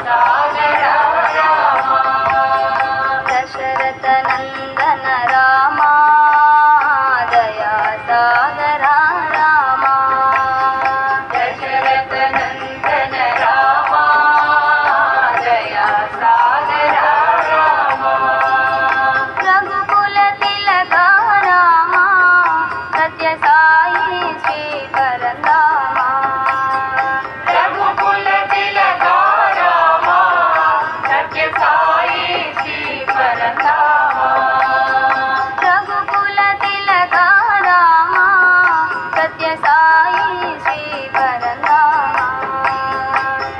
सागर राम दशरथ नंदन राम दया सागर राम दशरथ नंदन राम दया सागर राम रघुकुल तिलक राम सत्य साई श्री परंदामा रघुकुल तिलक राम सत्य साई श्री परंदामा रघुकुल तिलक राम सत्य साई श्री परंदामा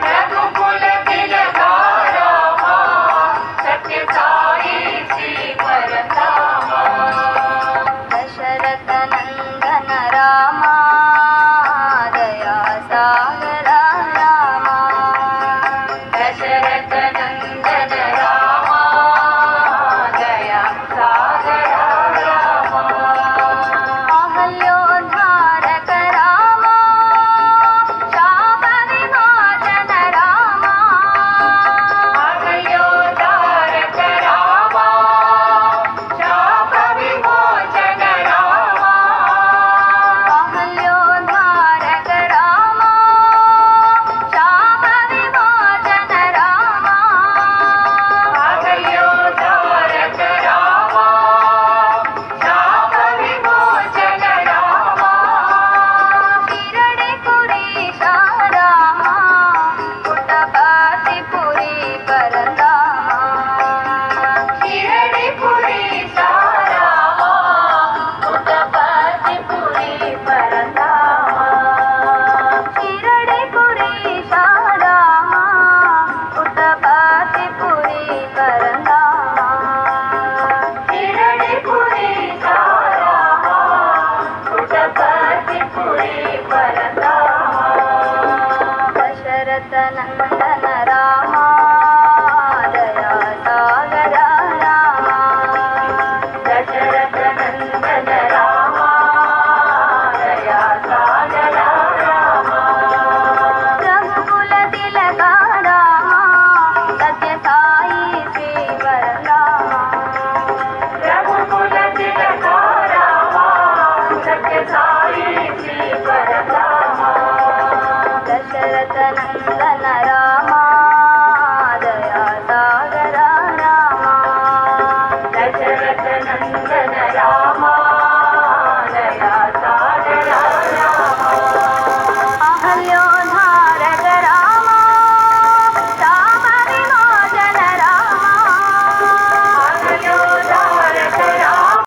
रघुकुल तिलक राम सत्य साई श्री परंदामा दशरथ नंदन राम दया सागर राम दशरथ नंदन राम दया सागर राम अहल्योद्धारक राम शाप विमोचन राम अहल्योद्धारक राम शाप विमोचन राम अहल्योद्धारक राम शाप विमोचन राम अहल्योद्धारक राम शाप विमोचन राम शिरडी पुरीश राम पुटपति पुरी परंदामा शिरडी पुरीश राम पुटपति पुरी परंदामा शिरडी पुरीश राम पुटपति पुरी परंदामा शिरडी पुरीश राम पुटपति पुरी परंदामा दशरथ नंदन राम दया सागर राम दशरथ नंदन राम दया सागर राम रघुकुल तिलक राम सत्य साई श्री परंदामा रघुकुल तिलक राम सत्य साई श्री परंदामा दशरथ नंदन राम दया सागर राम दशरथ नंदन राम